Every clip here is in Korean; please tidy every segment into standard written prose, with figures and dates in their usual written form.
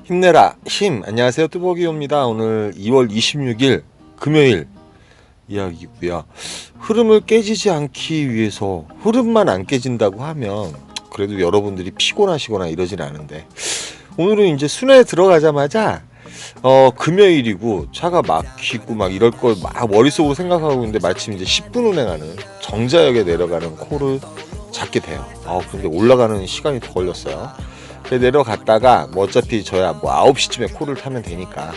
힘내라 힘. 안녕하세요, 뚜벅이옵니다. 오늘 2월 26일 금요일 이야기고요. 흐름을 깨지지 않기 위해서, 흐름만 안 깨진다고 하면 그래도 여러분들이 피곤하시거나 이러진 않은데, 오늘은 이제 순회에 들어가자마자 금요일이고 차가 막히고 막 이럴 걸 막 머릿속으로 생각하고 있는데, 마침 이제 10분 운행하는 정자역에 내려가는 콜을 잡게 돼요. 근데 올라가는 시간이 더 걸렸어요. 내려갔다가 뭐 어차피 저야 뭐 9시쯤에 콜을 타면 되니까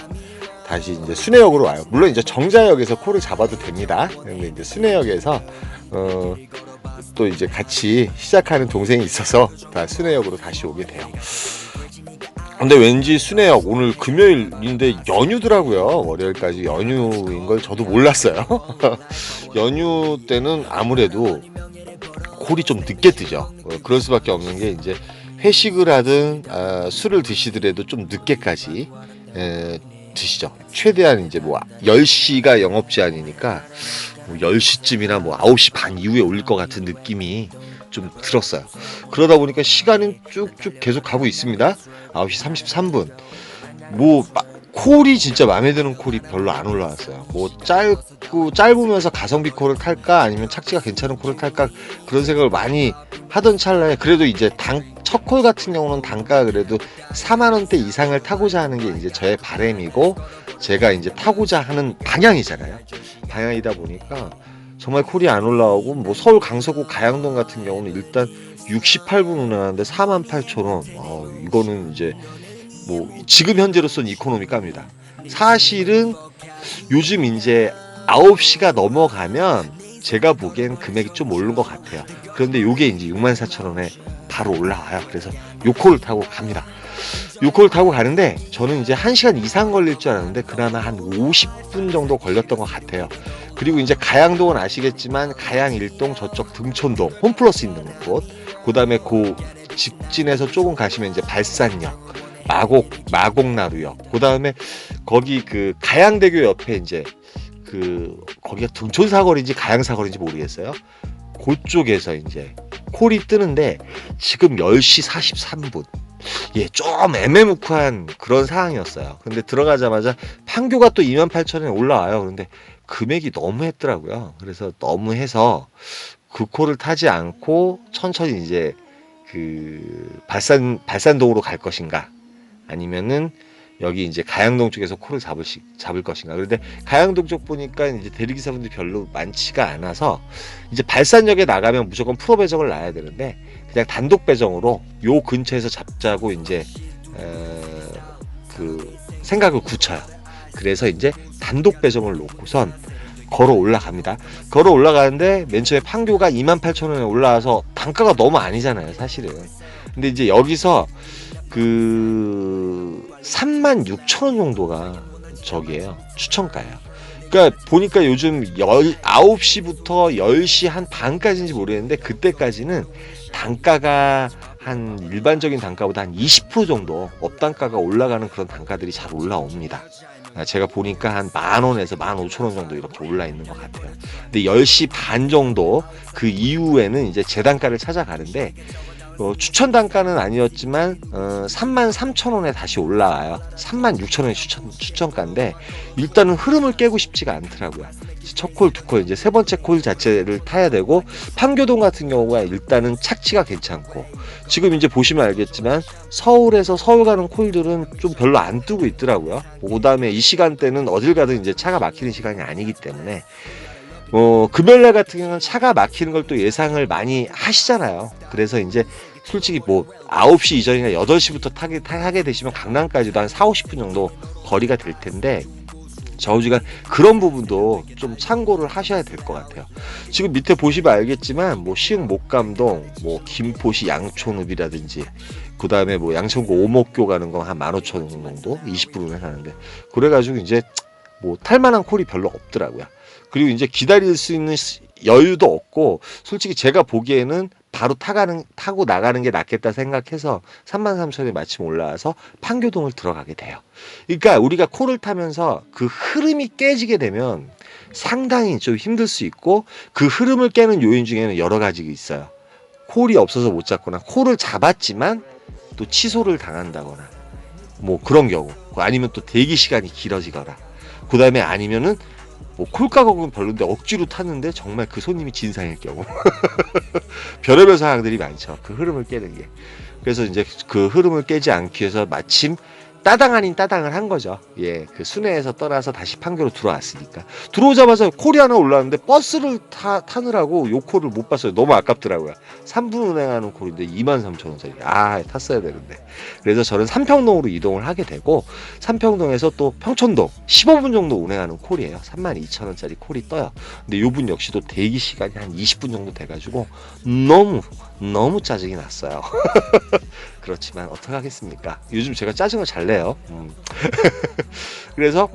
다시 이제 순회역으로 와요. 물론 이제 정자역에서 콜을 잡아도 됩니다. 근데 이제 순회역에서 또 이제 같이 시작하는 동생이 있어서 다 순회역으로 다시 오게 돼요. 근데 왠지 순회역 오늘 금요일인데 연휴더라고요. 월요일까지 연휴인 걸 저도 몰랐어요. 연휴 때는 아무래도 콜이 좀 늦게 뜨죠. 그럴 수밖에 없는 게, 이제 회식을 하든 술을 드시더라도 좀 늦게까지 드시죠. 최대한 이제 뭐 10시가 영업 제한이니까 뭐 10시쯤이나 뭐 9시 반 이후에 올릴 것 같은 느낌이 좀 들었어요. 그러다 보니까 시간은 쭉쭉 계속 가고 있습니다. 9시 33분. 뭐 콜이 진짜 마음에 드는 콜이 별로 안 올라왔어요. 뭐 짧으면서 가성비 콜을 탈까, 아니면 착지가 괜찮은 콜을 탈까, 그런 생각을 많이 하던 찰나에, 그래도 이제 첫 콜 같은 경우는 단가가 그래도 4만 원대 이상을 타고자 하는 게 이제 저의 바람이고, 제가 이제 타고자 하는 방향이잖아요. 방향이다 보니까 정말 콜이 안 올라오고, 뭐 서울 강서구 가양동 같은 경우는 일단 68분 운행하는데 48,000원. 이거는 이제 뭐 지금 현재로서는 이코노미 값니다. 사실은 요즘 이제 9시가 넘어가면 제가 보기엔 금액이 좀 오른 것 같아요. 그런데 요게 이제 64,000원에 바로 올라와요. 그래서 요콜을 타고 갑니다. 요콜을 타고 가는데, 저는 이제 1시간 이상 걸릴 줄 알았는데 그나마 한 50분 정도 걸렸던 것 같아요. 그리고 이제 가양동은 아시겠지만, 가양 일동 저쪽 등촌동 홈플러스 있는 곳, 그 다음에 그 직진해서 조금 가시면 이제 발산역, 마곡나루역, 그 다음에 거기 그 가양대교 옆에 이제 거기가 등촌사거리인지 가양사거리인지 모르겠어요. 그쪽에서 이제 콜이 뜨는데, 지금 10시 43분. 예, 좀 애매모호한 그런 상황이었어요. 근데 들어가자마자 판교가 또 28,000원에 올라와요. 그런데 금액이 너무했더라고요. 그래서 너무해서 그 콜을 타지 않고 천천히 이제 발산동으로 갈 것인가, 아니면은 여기 이제 가양동 쪽에서 콜을 잡을 것인가. 그런데 가양동 쪽 보니까 이제 대리기사분들이 별로 많지가 않아서, 이제 발산역에 나가면 무조건 프로 배정을 놔야 되는데, 그냥 단독 배정으로 요 근처에서 잡자고 이제 생각을 굳혀요. 그래서 이제 단독 배정을 놓고선 걸어 올라갑니다. 걸어 올라가는데 맨 처음에 판교가 28,000원에 올라와서 단가가 너무 아니잖아요, 사실은. 근데 이제 여기서 36,000원 정도가 저기에요, 추천가예요. 그러니까 보니까 요즘 9시부터 10시 한 반까지인지 모르겠는데, 그때까지는 단가가 한 일반적인 단가보다 한 20% 정도 업단가가 올라가는 그런 단가들이 잘 올라옵니다. 제가 보니까 한 10,000원에서 15,000원 정도 이렇게 올라 있는 것 같아요. 근데 10시 반 정도 그 이후에는 이제 제 단가를 찾아가는데, 추천 단가는 아니었지만 33,000원에 다시 올라와요. 36,000원의 추천가인데, 일단은 흐름을 깨고 싶지가 않더라고요. 첫 콜, 두 콜, 이제 세 번째 콜 자체를 타야 되고, 판교동 같은 경우가 일단은 착지가 괜찮고, 지금 이제 보시면 알겠지만 서울에서 서울 가는 콜들은 좀 별로 안 뜨고 있더라고요. 그 다음에 이 시간대는 어딜 가든 이제 차가 막히는 시간이 아니기 때문에, 금요일날 같은 경우는 차가 막히는 걸 또 예상을 많이 하시잖아요. 그래서 이제 솔직히 뭐 9시 이전이나 8시부터 타게 되시면 강남까지도 한 4, 50분 정도 거리가 될 텐데, 저우지간 그런 부분도 좀 참고를 하셔야 될 것 같아요. 지금 밑에 보시면 알겠지만, 뭐 시흥 목감동, 뭐 김포시 양촌읍이라든지, 그 다음에 뭐 양천구 오목교 가는 거 한 15,000원 정도 20분을 하는데, 그래가지고 이제 뭐 탈만한 콜이 별로 없더라고요. 그리고 이제 기다릴 수 있는 여유도 없고, 솔직히 제가 보기에는 바로 타고 나가는 게 낫겠다 생각해서 33,000원에 마침 올라와서 판교동을 들어가게 돼요. 그러니까 우리가 콜을 타면서 그 흐름이 깨지게 되면 상당히 좀 힘들 수 있고, 그 흐름을 깨는 요인 중에는 여러 가지가 있어요. 콜이 없어서 못 잡거나, 콜을 잡았지만 또 취소를 당한다거나, 뭐 그런 경우, 아니면 또 대기 시간이 길어지거나, 그 다음에 아니면은 뭐 콜가격은 별론데 억지로 탔는데 정말 그 손님이 진상일 경우. 별의별 상황들이 많죠. 그 흐름을 깨는 게. 그래서 이제 그 흐름을 깨지 않기 위해서 마침 따당 아닌 따당을 한 거죠. 예, 그 순회에서 떠나서 다시 판교로 들어왔으니까. 들어오자마자 콜이 하나 올라왔는데 버스를 타느라고 요 콜을 못 봤어요. 너무 아깝더라고요. 3분 운행하는 콜인데 23,000원짜리. 아, 탔어야 되는데. 그래서 저는 삼평동으로 이동을 하게 되고, 삼평동에서 또 평촌동 15분 정도 운행하는 콜이에요. 32,000원짜리 콜이 떠요. 근데 요분 역시도 대기 시간이 한 20분 정도 돼가지고 너무 짜증이 났어요. 그렇지만 어떡하겠습니까? 요즘 제가 짜증을 잘 내요. 그래서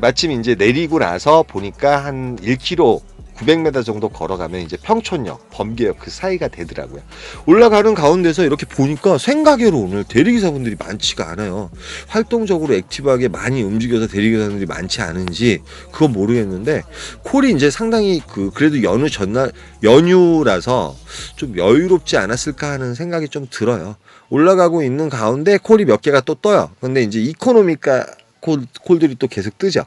마침 이제 내리고 나서 보니까 한 1km 900m 정도 걸어가면 이제 평촌역, 범계역 그 사이가 되더라고요. 올라가는 가운데서 이렇게 보니까 생가게로 오늘 대리기사분들이 많지가 않아요. 활동적으로 액티브하게 많이 움직여서 대리기사분들이 많지 않은지 그건 모르겠는데, 콜이 이제 상당히 그래도 연휴라서 좀 여유롭지 않았을까 하는 생각이 좀 들어요. 올라가고 있는 가운데 콜이 몇 개가 또 떠요. 근데 이제 이코노미가 콜들이 또 계속 뜨죠.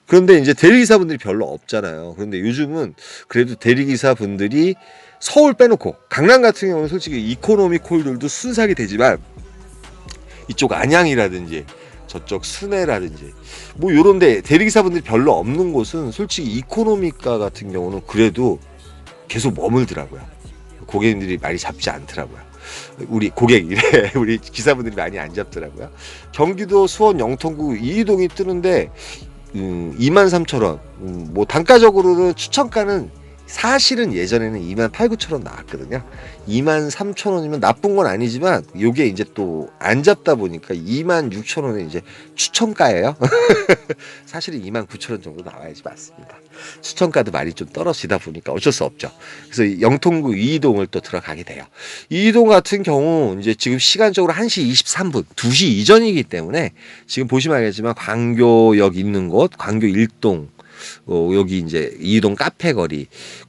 그런데 이제 대리기사분들이 별로 없잖아요. 그런데 요즘은 그래도 대리기사분들이 서울 빼놓고 강남 같은 경우는 솔직히 이코노미 콜들도 순삭이 되지만, 이쪽 안양이라든지 저쪽 순회라든지 뭐 요런데 대리기사분들이 별로 없는 곳은 솔직히 이코노미가 같은 경우는 그래도 계속 머물더라고요. 고객님들이 많이 잡지 않더라고요. 우리 고객이래 우리 기사분들이 많이 안 잡더라고요. 경기도 수원 영통구 이이동이 뜨는데 23,000원. 뭐 단가적으로는 추천가는 사실은 예전에는 28,900원 나왔거든요. 23,000원이면 나쁜 건 아니지만 요게 이제 또 안 잡다 보니까 26,000원에 이제 추천가예요. 사실은 29,000원 정도 나와야지 맞습니다. 추천가도 많이 좀 떨어지다 보니까 어쩔 수 없죠. 그래서 영통구 이이동을 또 들어가게 돼요. 이이동 같은 경우 이제 지금 시간적으로 1시 23분, 2시 이전이기 때문에 지금 보시면 알겠지만 광교역 있는 곳, 광교 1동, 여기 이제 이이동 카페 거리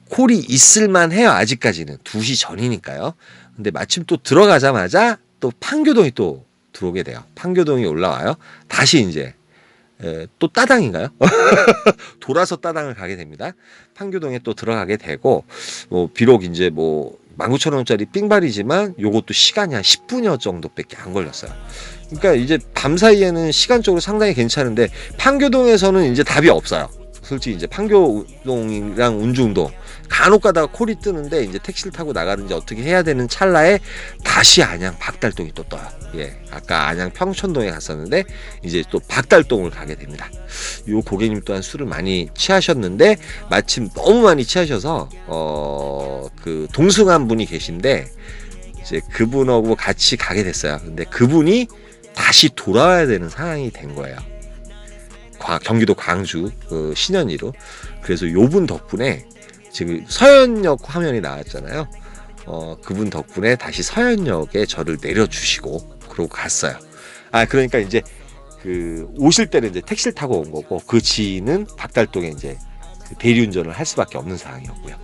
콜이 있을만 해요. 아직까지는 2시 전이니까요. 근데 마침 또 들어가자마자 또 판교동이 또 들어오게 돼요. 판교동이 올라와요. 다시 이제 또 따당인가요? 돌아서 따당을 가게 됩니다. 판교동에 또 들어가게 되고, 비록 이제 19,000원짜리 삥발이지만 요것도 시간이 한 10분여 정도밖에 안 걸렸어요. 그러니까 이제 밤 사이에는 시간적으로 상당히 괜찮은데, 판교동에서는 이제 답이 없어요. 솔직히 이제 판교동이랑 운주운동 간혹 가다가 콜이 뜨는데 이제 택시를 타고 나가는지 어떻게 해야 되는 찰나에 다시 안양 박달동이 또 떠요. 예, 아까 안양 평촌동에 갔었는데 이제 또 박달동을 가게 됩니다. 요 고객님 또한 술을 많이 취하셨는데 마침 너무 많이 취하셔서 그 동승한 분이 계신데 이제 그분하고 같이 가게 됐어요. 근데 그분이 다시 돌아와야 되는 상황이 된 거예요. 경기도 광주 신현리로. 그래서 요분 덕분에 지금 서현역 화면이 나왔잖아요. 그분 덕분에 다시 서현역에 저를 내려주시고 그러고 갔어요. 그러니까 이제 오실 때는 이제 택시를 타고 온 거고, 그 지인은 박달동에 이제 대리운전을 할 수밖에 없는 상황이었고요.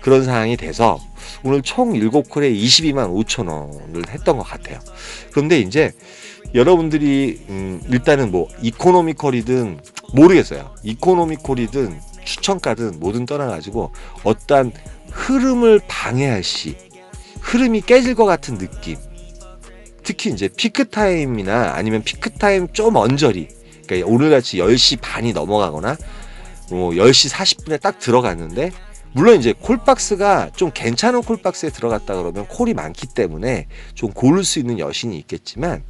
그런 상황이 돼서 오늘 총 7콜에 225,000원을 했던 것 같아요. 그런데 이제 여러분들이 일단은 이코노미컬이든 모르겠어요. 이코노미컬이든 추천가든 뭐든 떠나가지고 어떤 흐름을 방해할 시, 흐름이 깨질 것 같은 느낌, 특히 이제 피크타임이나 아니면 피크타임 좀 언저리, 그러니까 오늘같이 10시 반이 넘어가거나 10시 40분에 딱 들어갔는데, 물론 이제 콜박스가 좀 괜찮은 콜박스에 들어갔다 그러면 콜이 많기 때문에 좀 고를 수 있는 여신이 있겠지만,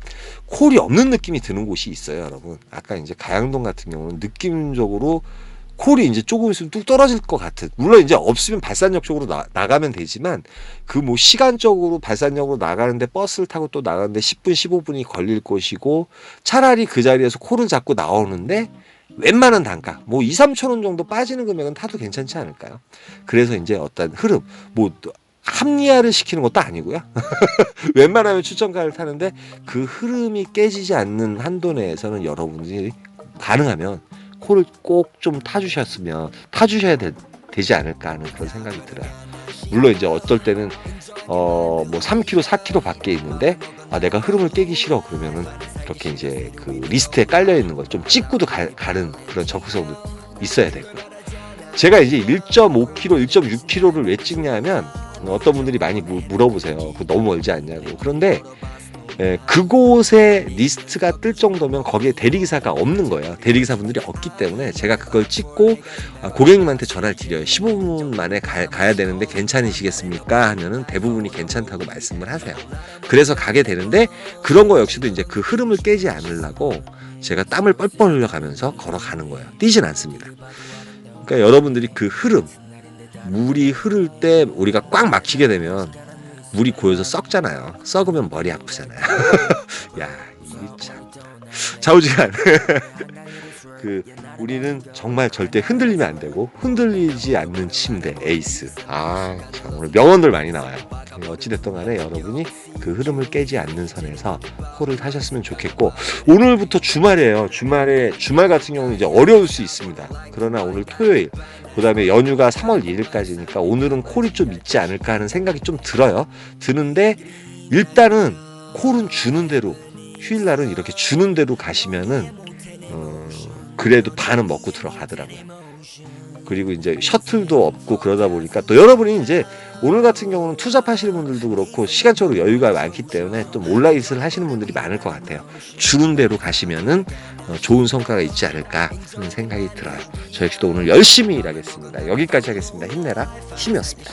콜이 없는 느낌이 드는 곳이 있어요, 여러분. 아까 이제 가양동 같은 경우는 느낌적으로 콜이 이제 조금 있으면 뚝 떨어질 것 같은, 물론 이제 없으면 발산역 쪽으로 나가면 되지만, 시간적으로 발산역으로 나가는데 버스를 타고 또 나가는데 10분 15분이 걸릴 것이고, 차라리 그 자리에서 콜을 잡고 나오는데 웬만한 단가 2-3,000원 정도 빠지는 금액은 타도 괜찮지 않을까요? 그래서 이제 어떤 흐름, 합리화를 시키는 것도 아니고요. 웬만하면 추천가를 타는데 그 흐름이 깨지지 않는 한도 내에서는 여러분들이 가능하면 콜을 꼭 좀 타주셔야 되지 않을까 하는 그런 생각이 들어요. 물론 이제 어떨 때는 뭐 3km, 4km 밖에 있는데 내가 흐름을 깨기 싫어 그러면은 이렇게 이제 그 리스트에 깔려 있는 걸 좀 찍고도 가는 그런 적극성도 있어야 되고요. 제가 이제 1.5km, 1.6km를 왜 찍냐면 어떤 분들이 많이 물어보세요. 그 너무 멀지 않냐고. 그런데 그곳에 리스트가 뜰 정도면 거기에 대리기사가 없는 거예요. 대리기사분들이 없기 때문에 제가 그걸 찍고 고객님한테 전화를 드려요. 15분 만에 가야 되는데 괜찮으시겠습니까? 하면은 대부분이 괜찮다고 말씀을 하세요. 그래서 가게 되는데 그런 거 역시도 이제 그 흐름을 깨지 않으려고 제가 땀을 뻘뻘 흘려가면서 걸어가는 거예요. 뛰진 않습니다. 그러니까 여러분들이 그 흐름, 물이 흐를 때 우리가 꽉 막히게 되면 물이 고여서 썩잖아요. 썩으면 머리 아프잖아요. 야, 이게 참 좌우지간. 우리는 정말 절대 흔들리면 안 되고 흔들리지 않는 침대 에이스. 참 오늘 명언들 많이 나와요. 어찌됐든 간에 여러분이 그 흐름을 깨지 않는 선에서 홀을 타셨으면 좋겠고, 오늘부터 주말이에요. 주말 같은 경우는 이제 어려울 수 있습니다. 그러나 오늘 토요일, 그 다음에 연휴가 3월 1일까지니까 오늘은 콜이 좀 있지 않을까 하는 생각이 좀 들어요. 드는데 일단은 콜은 주는 대로, 휴일날은 이렇게 주는 대로 가시면은 그래도 반은 먹고 들어가더라고요. 그리고 이제 셔틀도 없고 그러다 보니까 또 여러분이 이제 오늘 같은 경우는 투잡하시는 분들도 그렇고 시간적으로 여유가 많기 때문에 또 몰라잇을 하시는 분들이 많을 것 같아요. 주는 대로 가시면은 좋은 성과가 있지 않을까 하는 생각이 들어요. 저 역시도 오늘 열심히 일하겠습니다. 여기까지 하겠습니다. 힘내라 힘이었습니다.